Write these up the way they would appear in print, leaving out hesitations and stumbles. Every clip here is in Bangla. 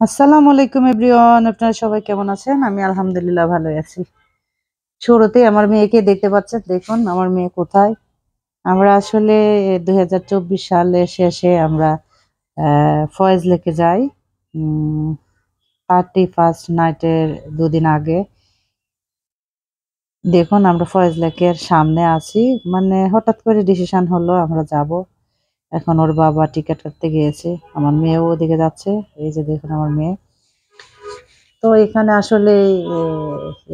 আসসালামু আলাইকুম এভরিওয়ান, আপনারা সবাই কেমন আছেন? আমি আলহামদুলিল্লাহ ভালোই আছি। শুরুতেই আমার মেয়েকে দেখতে পাচ্ছেন, দেখুন আমার মেয়ে কোথায়। আমরা আসলে 2024 সালের শেষে আমরা ফয়েজ লেকে যাই। 31st নাইটের 2 দিন আগে। দেখুন আমরা ফয়েজ লেকের সামনে আছি। মানে হঠাৎ করে ডিসিশন হলো আমরা যাব। এখন ওর বাবা টিকেট কাটতে গিয়েছে। আমার মেয়েও ওদিকে যাচ্ছে। এই যে দেখুন আমার মেয়ে। তো এখানে আসলে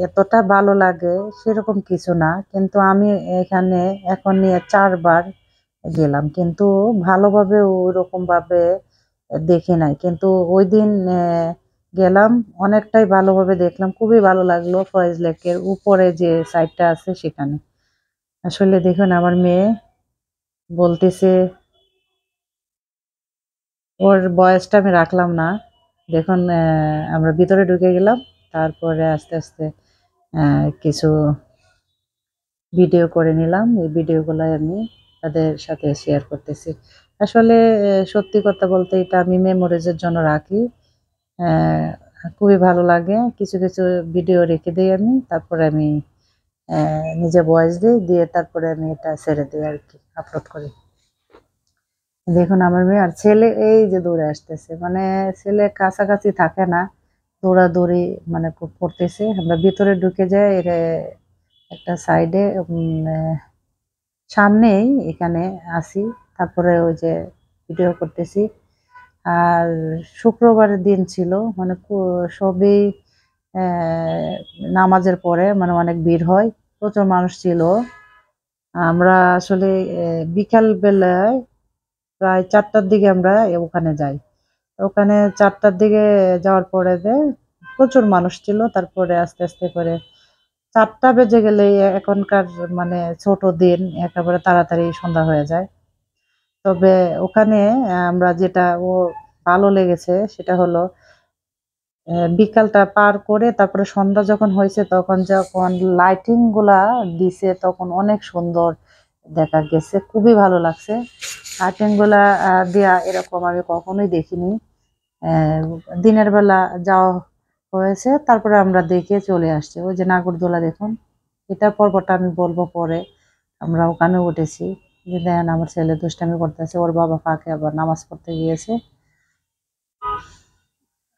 এতটা ভালো লাগে সেরকম কিছু না। কিন্তু আমি এখানে এখন নিয়ে ৪ বার গেলাম। কিন্তু ভালোভাবে ওরকমভাবে দেখি নাই। কিন্তু ঐদিন গেলাম, অনেকটাই ভালোভাবে দেখলাম। খুবই ভালো লাগলো ফয়েজ লেকের উপরে যে সাইডটা আছে সেখানে। আসলে দেখুন আমার মেয়ে বলতেছে, ওর বয়সটা আমি রাখলাম না। দেখুন আমরা ভিতরে ঢুকে গেলাম। তারপরে আস্তে, আস্তে কিছু ভিডিও করে নিলাম। এই ভিডিওগুলাই আমি তাদের সাথে শেয়ার করতেছি। আসলে সত্যি কথা বলতে এটা আমি মেমোরিজ এর জন্য রাখি। খুবই ভালো লাগে। কিছু, কিছু ভিডিও রেখে দেই আমি। তারপরে আমি নিজে ভয়েস দেই, দিয়ে তারপরে আমি এটা ছেড়ে দেই আরকি, আপলোড করি। দেখুন আমার মেয়ে আর ছেলে এই যে দৌড়ে আসতেছে। মানে ছেলে কাছাকাছি থাকে না। দৌড়াদৌড়ি মানে খুব করতেছে। আমরা ভিতরে ঢুকে যাই একটা সাইডে সামনেই এখানে আছি। তারপরে ওই যে ভিডিও করতেছি। আর শুক্রবারের দিন ছিল। মানে সবই অ্যা নামাজের পরে মানে অনেক ভিড় হয়। প্রচুর মানুষ ছিল। আমরা আসলে বিকাল বেলায় প্রায় ৪ টার দিকে আমরা ওখানে যাই। ওখানে ৪ টার দিকে যাওয়ার পরে প্রচুর মানুষ ছিল। তারপরে আস্তে, আস্তে করে ৪ টা বেজে গেলেই এখনকার মানে ছোট দিন একেবারে তাড়াতাড়ি সন্ধ্যা হয়ে যায়। তবে ওখানে আমরা যেটা ভালো লেগেছে সেটা হলো বিকালটা পার করে তারপরে সন্ধ্যা যখন হইছে তখন যখন লাইটিং গুলা দিছে তখন অনেক সুন্দর দেখা গেছে। খুবই ভালো লাগছে। লাইটিং গুলা দেয়া এরকম আমি কখনোই দেখিনি। অ্যা দিনের বেলা যাওয়া হয়েছে। তারপরে আমরা দেখে চলে আসছি। ওই যে নাগরদোলা দেখুন। এটার পর্বটা আমি বলব পরে। আমরা ওখানেও উঠেছি। যে দেখেন আমার ছেলে দুষ্টামি করতেছে। ওর বাবা ফাঁকে আবার নামাজ পড়তে গিয়েছে।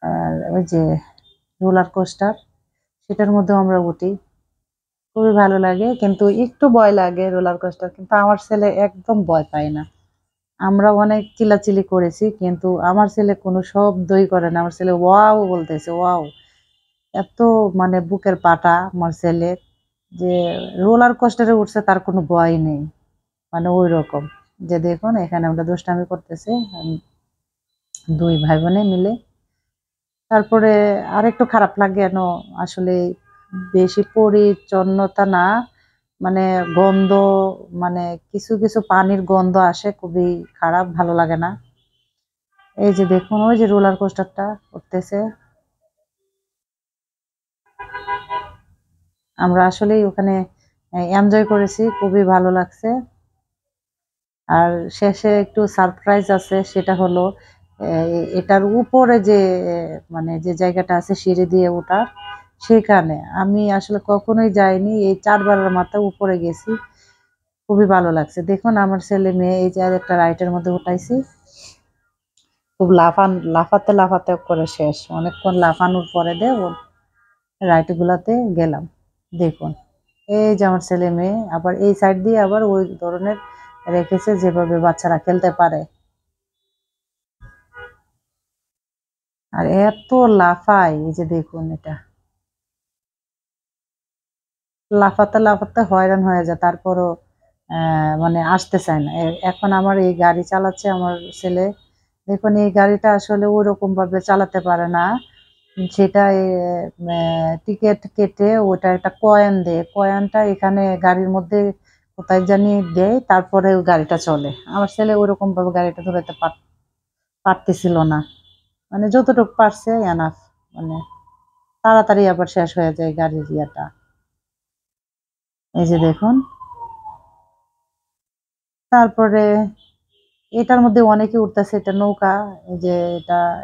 আর ওই যে রোলার কোস্টার সেটার মধ্যেও আমরা উঠি। খুবই ভালো লাগে। কিন্তু একটু ভয় লাগে রোলার কোস্টার। কিন্তু আমার ছেলে একদম ভয় পায় না। আমরা অনেক চিল্লাচিল্লি করেছি। কিন্তু আমার ছেলে কোনো শব্দই করে না। আমার ছেলে ওয়াও বলতেছে, ওয়াও! এত মানে বুকের পাটা আমার ছেলের যে রোলার কোস্টারে উঠছে তার কোনো ভয় নেই। মানে ঐরকম। যে দেখুন এখানে আমরা দুষ্টামি করতেছি। ২ ভাই বোনে মিলে। তারপরে আরেকটু খারাপ লাগে আসলে বেশি পরিচ্ছন্নতা না। মানে গন্ধ, মানে কিছু, কিছু পানির গন্ধ আসে, খুবই খারাপ, ভালো লাগে না। এই যে দেখুন ওই যে রোলার কোস্টারটা উঠতেছে। আমরা আসলেই ওখানে এনজয় করেছি। খুবই ভালো লাগছে। আর শেষে একটু সারপ্রাইজ আছে সেটা হলো এটার উপরে যে মানে যে জায়গাটা আছে সিঁড়ি দিয়ে ওঠার, সেখানে আমি আসলে কখনোই যাইনি। এই ৪ বারের মাথায় উপরে গেছি। খুবই ভালো লাগছে। দেখুন আমার ছেলে-মেয়ে এই যে আরেকটা রাইডের মধ্যে উঠাইছি। খুব লাফাতে, লাফাতে করে শেষ। অনেকক্ষণ লাফানোর পরে ওর রাইড গুলাতে গেলাম। দেখুন। এই যে আমার ছেলে-মেয়ে আবার এই সাইড দিয়ে আবার ওই ধরনের রেখেছে যেভাবে বাচ্চারা খেলতে পারে। আর এত লাফায় এই যে দেখুন এটা। লাফাতে, লাফাতে হয়রান হয়ে যায়। তারপরও মানে আসতে চায় না। এখন আমার এই গাড়ি চালাচ্ছে আমার ছেলে। দেখুন এই গাড়িটা আসলে ওরকমভাবে চালাতে পারে না। সেটা টিকেট কেটে ওটা একটা কয়েন দেয়। কয়েনটা এখানে গাড়ির মধ্যে কোথায় জানি দেয়, তারপরে ওই গাড়িটা চলে। আমার ছেলে ওরকমভাবে গাড়িটা ধরাতে পারতেছিল না। মানে যতটুকু পারছে এনাফ। মানে তাড়াতাড়ি আবার শেষ হয়ে যায় গাড়ির ইয়েটা। এই যে দেখুন। তারপরে এটার মধ্যে অনেকে উঠতেছে, এটা নৌকা। এই যে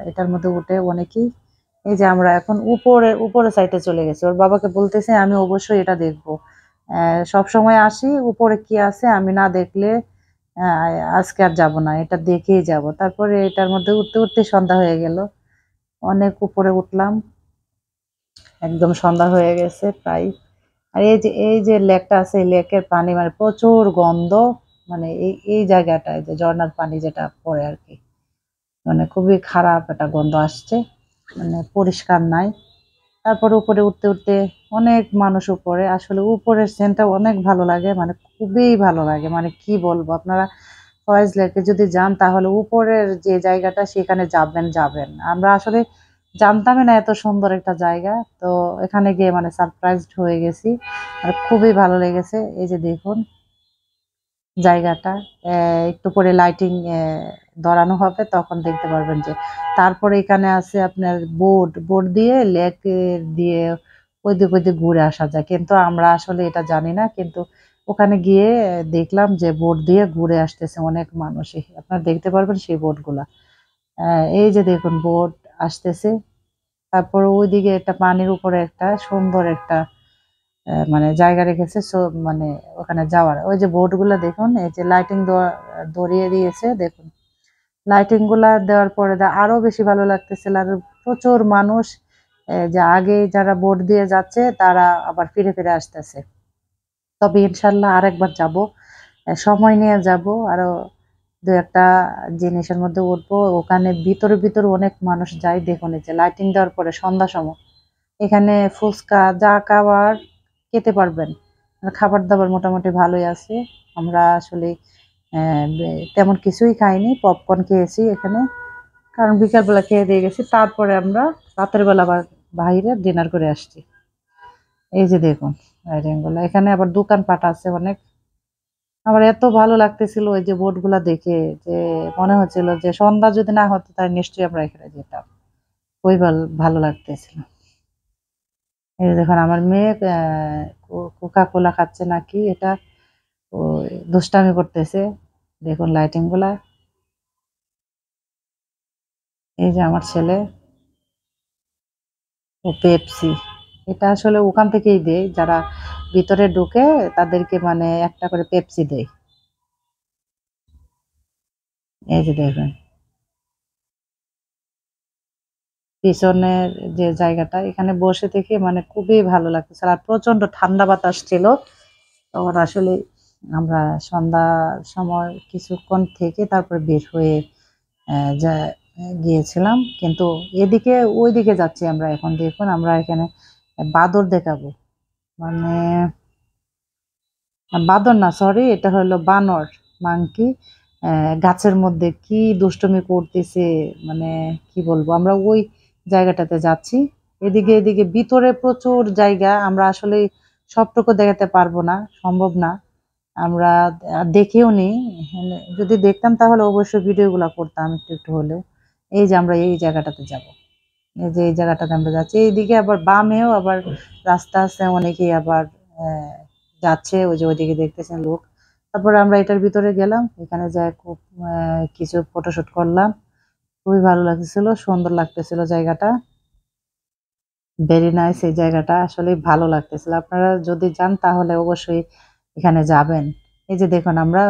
এটার মধ্যে উঠে অনেকেই। এই যে আমরা এখন উপরে সাইডে চলে গেছি, ওর বাবাকে বলতেছে আমি অবশ্যই এটা দেখবো। সব সময় আসি, উপরে কি আছে আমি না দেখলে আজকে আর যাব না, এটা দেখেই যাব। তারপরে এটার মধ্যে উঠতে উঠতে সন্ধ্যা হয়ে গেল, অনেক উপরে উঠলাম, একদম সন্ধ্যা হয়ে গেছে প্রায়। আর এই যে লেকটা আছে, এই লেকের পানি মানে প্রচুর গন্ধ, মানে এই জায়গাটায় যে ঝর্ণার পানি যেটা পড়ে আর কি, মানে খুবই খারাপ একটা গন্ধ আসছে, মানে পরিষ্কার নাই। তারপরে উপরে উঠতে উঠতে অনেক মানুষ উপরে, আসলে উপরের সিনটা অনেক ভালো লাগে, মানে খুবই ভালো লাগে, মানে কি বলবো আপনারা ফয়েজ লেকে যদি যান তাহলে উপরের যে জায়গাটা সেখানে যাবেন যাবেন। আমরা আসলে জানতামই না এত সুন্দর একটা জায়গা, তো এখানে গিয়ে মানে সারপ্রাইজড হয়ে গেছি, আর খুবই ভালো লেগেছে। এই যে দেখুন জায়গাটা, একটু পরে লাইটিং ধরানো হবে, তখন দেখতে পারবেন যে। তারপরে এখানে আছে আপনার বোট দিয়ে লেক দিয়ে ওই দিক ঘুরে আসা যায়, কিন্তু আমরা আসলে এটা জানি না, কিন্তু ওখানে গিয়ে দেখলাম যে বোট দিয়ে ঘুরে আসতেছে অনেক মানুষই, আপনারা দেখতে পারবেন সেই বোটগুলা। এই যে দেখুন বোট আসতেছে। তারপর ওইদিকে একটা পানির উপরে একটা সুন্দর একটা মানে জায়গা রেখেছে, সো মানে ওখানে যাওয়ার, ওই যে বোট গুলা দেখুন, এই যে লাইটিং ধরিয়ে দিয়েছে দেখুন। লাইটিং গুলা দেওয়ার পরে আরো বেশি ভালো লাগতেছিল, আর প্রচুর মানুষ, যে আগে যারা বোট দিয়ে যাচ্ছে তারা আবার ফিরে ফিরে আসতেছে। তবে ইনশাল্লাহ আরেকবার যাব, সময় নিয়ে যাব, আরো দু একটা জিনিসের মধ্যে উঠবো। ওখানে ভিতরে ভিতরে অনেক মানুষ যায়, দেখুন এই যে লাইটিং দেওয়ার পরে সন্ধ্যা সময় এখানে ফুচকা যা খাবার খেতে পারবেন। আর খাবার দাবার মোটামুটি ভালোই আছে। আমরা আসলে তেমন কিছুই খাইনি, পপকর্ন খেয়েছি এখানে, কারণ বিকালবেলা খেয়ে দিয়ে গেছি। তারপরে আমরা রাতের বেলা আবার বাইরে ডিনার করে আসছি। এই যে দেখুন রাইডিংগুলো, এখানে আবার দোকানপাট আছে অনেক। আমার এত ভালো লাগতেছিল ওই যে বোটগুলা দেখে, যে মনে হচ্ছিল যে সন্ধ্যা যদি না হতো তাহলে নিশ্চয়ই আমরা এখানে যেতাম, খুবই ভালো লাগতেছিল। এই যে দেখুন আমার মেয়ে কোকা কোলা খাচ্ছে নাকি এটা, ওই দুষ্টামি করতেছে। দেখুন লাইটিং গুলা, এই যে আমার ছেলে, ও পেপসি, এটা আসলে ওখান থেকেই দেয়, যারা ভিতরে ঢুকে তাদেরকে মানে একটা করে পেপসি দেয়। এই যে দেখুন পিছনের যে জায়গাটা, এখানে বসে থেকে মানে খুবই ভালো লাগতেছিল, আর প্রচন্ড ঠান্ডা বাতাস ছিল। তখন আসলে আমরা সন্ধ্যার সময় কিছুক্ষণ থেকে তারপরে বের হয়ে যা গিয়েছিলাম, কিন্তু এদিকে ওইদিকে যাচ্ছি আমরা এখন। দেখুন আমরা এখানে বাদর দেখাবো, মানে বাদর না, সরি, এটা হলো বানর, মাংকি। গাছের মধ্যে কি দুষ্টুমি করতেছে, মানে কি বলবো, আমরা ওই জায়গাটাতে যাচ্ছি। এদিকে ভিতরে প্রচুর জায়গা, আমরা আসলে সবটুকু দেখাতে পারবো না, সম্ভব না। আমরা দেখেও নি, যদি দেখতাম তাহলে অবশ্যই ভিডিওগুলো করতাম একটু একটু হলেও। এই যে আমরা এই জায়গাটাতে যাব, এই যে এই জায়গাটাতে আমরা যাচ্ছি, এইদিকে আবার বামেও আবার রাস্তা আছে, অনেকেই আবার আহ, যাচ্ছে, ওই যে ওইদিকে দেখতেছেন লোক। তারপরে আমরা এটার ভিতরে গেলাম, এখানে যাই খুব কিছু ফটোশুট করলাম, খুবই ভালো লাগতেছিল, সুন্দর লাগতেছিল জায়গাটা, ভেরি নাইস। এই জায়গাটা আসলে ভালো লাগতেছিল, আপনারা যদি যান তাহলে অবশ্যই এখানে যাবেন। এই যে দেখুন আমরা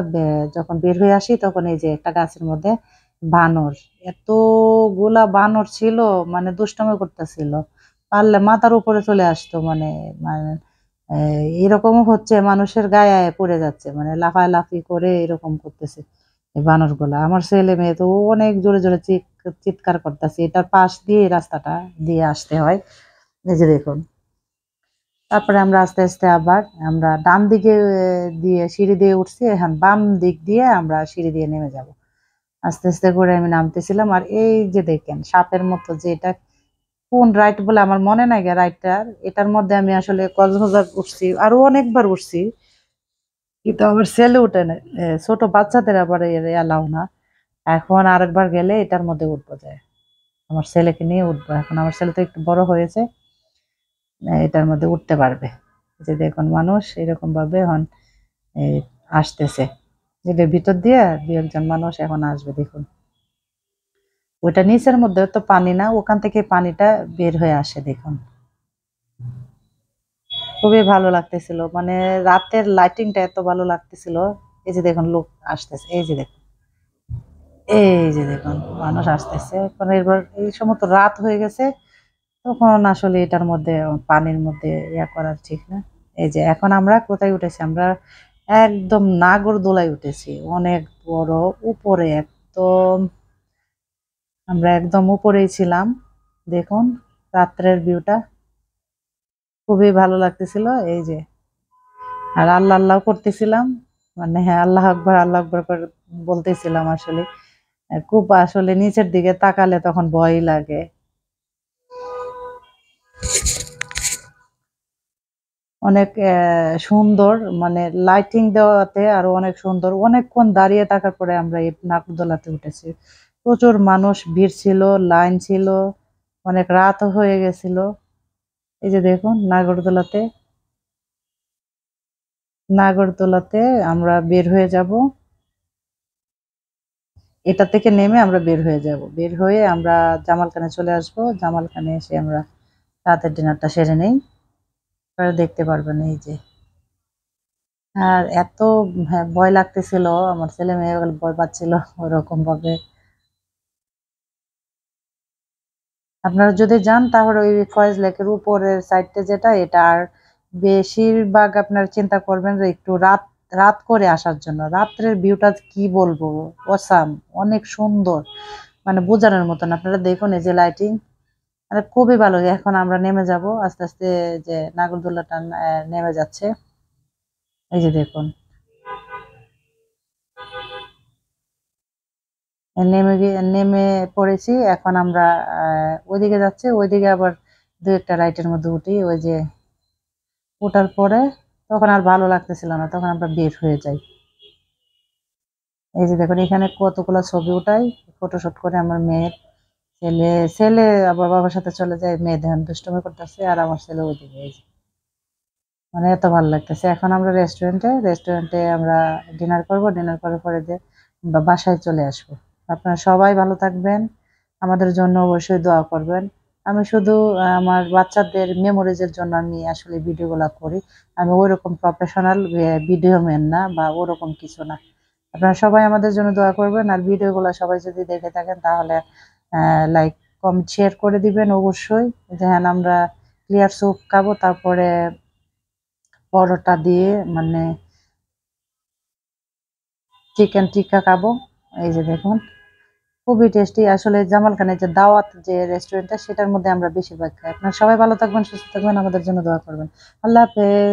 যখন বের হয়ে আসি তখন এই যে একটা গাছের মধ্যে বানর, এতগুলা বানর ছিল, মানে দুষ্টামি করতেছিল, পারলে মাথার উপরে চলে আসতো, মানে মানে এরকমও হচ্ছে মানুষের গায়ে পড়ে যাচ্ছে, মানে লাফালাফি করে এরকম করতেছে এই বানরগুলা। আমার ছেলে মেয়ে তো অনেক জোরে জোরে চিৎকার করতেছে, এটার পাশ দিয়ে রাস্তাটা দিয়ে আসতে হয়। এই যে দেখুন, তারপরে আমরা আস্তে আস্তে আবার আমরা ডান দিকে দিয়ে সিঁড়ি দিয়ে উঠছি, এখন বাম দিক দিয়ে আমরা সিঁড়ি দিয়ে নেমে যাব। আস্তে আস্তে করে আমি নামতেছিলাম, আর এই যে দেখেন সাপের মতো, যে এটা কোন রাইড বলে আমার মনে নাই গে রাইডটার, এটার মধ্যে আমি আসলে কক্সবাজার উঠছি, আরো অনেকবার উঠছি, কিন্তু আমার ছেলে উঠে না, ছোট বাচ্চাদের আবার এলাও না। এখন আরেকবার গেলে এটার মধ্যে উঠবো যায়, আমার ছেলেকে নিয়ে উঠবো, এখন আমার ছেলে তো একটু বড় হয়েছে, এটার মধ্যে উঠতে পারবে। যে দেখুন মানুষ এরকম ভাবে এখন এই আসতেছে। যেটার ভিতর দিয়ে দু একজন মানুষ এখন আসবে দেখুন। ওইটা নিচের মধ্যে তো পানি না, ওখান থেকে পানিটা বের হয়ে আসে দেখুন। খুবই ভালো লাগতেছিল, মানে রাতের লাইটিংটা এত ভালো লাগতেছিল। এই যে দেখুন লোক আসতেছে, এই যে দেখুন, এই যে দেখুন মানুষ আসতেছে। কারণ এবার এই সময় তো রাত হয়ে গেছে, তখন আসলে এটার মধ্যে পানির মধ্যে ইয়া করার ঠিক না। এই যে এখন আমরা কোথায় উঠেছি, আমরা একদম নাগরদোলায় উঠেছি, অনেক বড় উপরে একদম, আমরা একদম উপরেই ছিলাম। দেখুন রাত্রের ভিউটা খুবই ভালো লাগতেছিল। এই যে আর আল্লাহ আল্লাহ করতেছিলাম, মানে হ্যাঁ আল্লাহ আকবর করে বলতেছিলাম আসলে। খুব আসলে নিচের দিকে তাকালে তখন ভয় লাগে। অনেক সুন্দর, মানে লাইটিং দেওয়াতে আরো অনেক সুন্দর। অনেকক্ষণ দাঁড়িয়ে থাকার পরে আমরা এই নাগরদোলাতে উঠেছি। প্রচুর মানুষ ভিড় ছিল, লাইন ছিল, অনেক রাতও হয়ে গেছিল। এই যে দেখুন নাগরদোলাতে আমরা বের হয়ে যাব। এটা থেকে নেমে আমরা বের হয়ে যাব, বের হয়ে আমরা জামালখানে চলে আসব। জামালখানে এসে আমরা রাতের ডিনারটা সেরে নেই, পরে দেখতে পারবেন। এই যে আর এত হ্যাঁ ভয় লাগতেছিল, আমার ছেলে মেয়ে ভয় পাচ্ছিল ওরকম ভাবে। আপনারা যদি যান তাহলে ওই ফয়েজ লেকের উপরের সাইডটা যেটা, এটা আর বেশিরভাগ আপনারা চিন্তা করবেন যে একটু রাত রাত করে আসার জন্য। রাত্রের ভিউটা কি বলবো, অসাম, অনেক সুন্দর, মানে বোঝানোর মতন। আপনারা দেখুন এই যে লাইটিং, মানে খুবই ভালো। এখন আমরা নেমে যাব আস্তে আস্তে, যে নাগরদোলাটা নেমে যাচ্ছে। এই যে দেখুন নেমে পড়েছি। এখন আমরা ওইদিকে যাচ্ছি, ওইদিকে আবার দু একটা রাইটের মধ্যে উঠি। ওই যে ওঠার পরে তখন আর ভালো লাগতেছিল না, তখন আমরা বের হয়ে যাই। এই যে দেখুন এখানে কতগুলো ছবি উঠাই, ফটোশুট করে আমার মেয়ের। ছেলে ছেলে আবার বাবার সাথে চলে যায়, মেয়ে দেখেন দুষ্টুমি করতেছে, আর আমার ছেলে ওইদিকে। এই যে মানে এত ভালো লাগতেছে। এখন আমরা রেস্টুরেন্টে আমরা ডিনার করব, ডিনার করার পরে যে বাসায় চলে আসব। আপনারা সবাই ভালো থাকবেন, আমাদের জন্য অবশ্যই দোয়া করবেন। আমি শুধু আমার বাচ্চাদের মেমোরিজের জন্য আমি আসলে ভিডিওগুলো করি। আমি ওইরকম প্রফেশনাল ভিডিও ম্যান না, বা ওরকম কিছু না। আপনারা সবাই আমাদের জন্য দোয়া করবেন, আর ভিডিওগুলো সবাই যদি দেখে থাকেন তাহলে লাইক কমেন্ট শেয়ার করে দিবেন অবশ্যই। যেন আমরা ক্লিয়ার স্যুপ খাবো, তারপরে পরোটা দিয়ে, মানে চিকেন টিক্কা খাবো। এই যে দেখুন খুবই টেস্টি আসলে। জামাল খানের যে দাওয়াত যে রেস্টুরেন্টটা, সেটার মধ্যে আমরা বেশিরভাগ খাই। আপনারা সবাই ভালো থাকবেন, সুস্থ থাকবেন, আমাদের জন্য দোয়া করবেন। আল্লাহ হাফেজ।